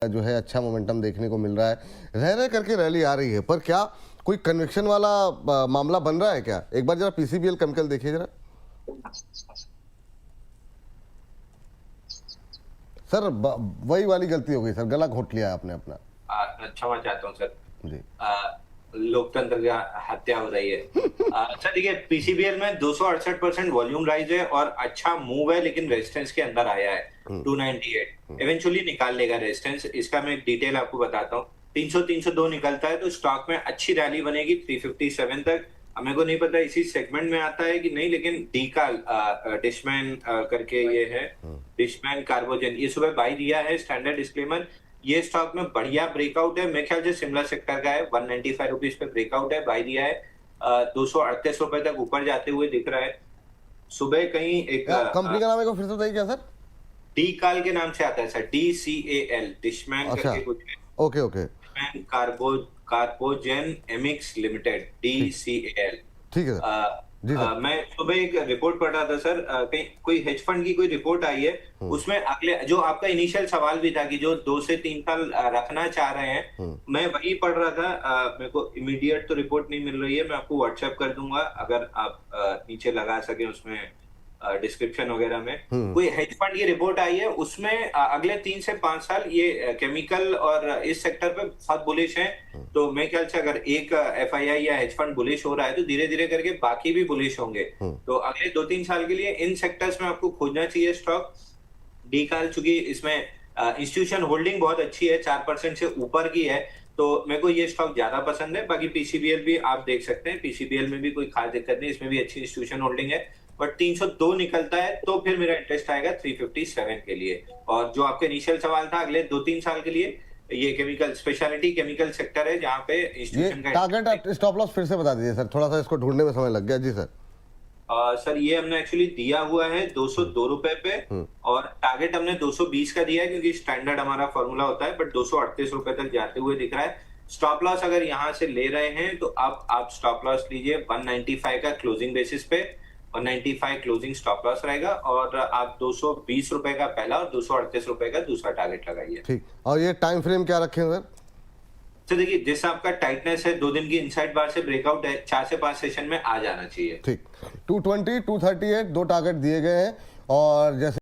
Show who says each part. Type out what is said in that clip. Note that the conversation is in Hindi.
Speaker 1: जो है अच्छा मोमेंटम देखने को मिल रहा है, रह करके रैली आ रही है, पर क्या कोई कन्विक्शन वाला मामला बन रहा है क्या? एक बार जरा पीसीबीएल केमिकल देखिए जरा सर। वही वाली गलती हो गई सर, गला घोट लिया आपने अपना।
Speaker 2: क्षमा चाहता हूँ सर।
Speaker 1: जी
Speaker 2: लोकतंत्र की हत्या हो रही है। सर देखिए, पीसीबीएल में 268% वॉल्यूम राइज है और अच्छा मूव है, लेकिन रेजिस्टेंस के अंदर आया है 298। इवेंचुअली निकाल लेगा रेजिस्टेंस। इसका मैं डिटेल आपको बताता हूँ। 300-302 निकलता है तो स्टॉक में अच्छी रैली बनेगी 357 तक। मेरे को नहीं पता इसी सेगमेंट में आता है कि नहीं, लेकिन डीकाल डिशमैन करके ये है, डिशमैन कार्बोजन, ये सुबह बाई दिया है। स्टैंडर्ड डिस्क्लेमर, ये स्टॉक में बढ़िया ब्रेकआउट है। मेरे ख्याल से शिमला सेक्टर का है। 195 रुपीज पे ब्रेकआउट है, बाई दिया है। 238 रुपए तक ऊपर जाते हुए दिख रहा है। सुबह कहीं एक
Speaker 1: कंपनी का नाम एक फिर से बताइए क्या सर?
Speaker 2: डीकाल के नाम से आता है सर, DCAL, डिशमैन
Speaker 1: अच्छा,
Speaker 2: करके कुछ है।
Speaker 1: Okay okay,
Speaker 2: Dishman carbogen एमिक्स limited, DCAL।
Speaker 1: ठीक है सर। जी सर।
Speaker 2: मैं सुबह एक रिपोर्ट पढ़ रहा था सर, कहीं कोई हेज फंड की कोई रिपोर्ट आई है। उसमें अगले जो आपका इनिशियल सवाल भी था कि जो 2 से 3 साल रखना चाह रहे हैं, मैं वही पढ़ रहा था। मेरे को इमीडिएट तो रिपोर्ट नहीं मिल रही है, मैं आपको व्हाट्सएप कर दूंगा अगर आप नीचे लगा सके उसमें डिस्क्रिप्शन वगैरह में। कोई हेज फंड की रिपोर्ट आई है, उसमें अगले 3 से 5 साल ये केमिकल और इस सेक्टर पे बहुत बुलिश है। तो मेरे ख्याल से अगर एक एफआईआई या हेज फंड बुलिश हो रहा है तो धीरे धीरे करके बाकी भी बुलिश होंगे। तो अगले 2-3 साल के लिए इन सेक्टर्स में आपको खोजना चाहिए स्टॉक। डीकाल चूंकि इसमें इंस्टीट्यूशन होल्डिंग बहुत अच्छी है, 4% से ऊपर की है, तो मेरे को ये स्टॉक ज्यादा पसंद है। बाकी पीसीबीएल भी आप देख सकते हैं, पीसीबीएल में भी कोई खास दिक्कत नहीं, इसमें भी अच्छी इंस्टीट्यूशन होल्डिंग है। बट 302 निकलता है तो फिर मेरा इंटरेस्ट आएगा 357 के लिए। और जो आपका इनिशियल सवाल था अगले 2-3 साल के लिए, ये केमिकल स्पेशलिटी केमिकल सेक्टर है जहाँ पे इंस्टीट्यूशन का
Speaker 1: टारगेट स्टॉप लॉस फिर से बता दीजिए सर, थोड़ा सा इसको ढूंढने में समय लग गया। जी सर।
Speaker 2: सर ये हमने एक्चुअली दिया हुआ है 202 रुपए पे, और टारगेट हमने 220 का दिया है क्योंकि स्टैंडर्ड हमारा फॉर्मूला होता है। बट 238 रुपए तक जाते हुए दिख रहा है। स्टॉप लॉस अगर यहाँ से ले रहे हैं तो आप स्टॉप लॉस लीजिए 195 का क्लोजिंग बेसिस पे। 195 क्लोजिंग स्टॉप लॉस रहेगा, और आप 220 रुपए का पहला और 238 रुपए का दूसरा टारगेट लगाइए।
Speaker 1: ठीक, और ये टाइम फ्रेम क्या रखें सर?
Speaker 2: तो देखिए, जिस आपका टाइटनेस है 2 दिन की इनसाइड बार से ब्रेकआउट है, 4 से 5 सेशन में आ जाना चाहिए।
Speaker 1: ठीक, 220, 238 दो टारगेट दिए गए हैं, और जैसे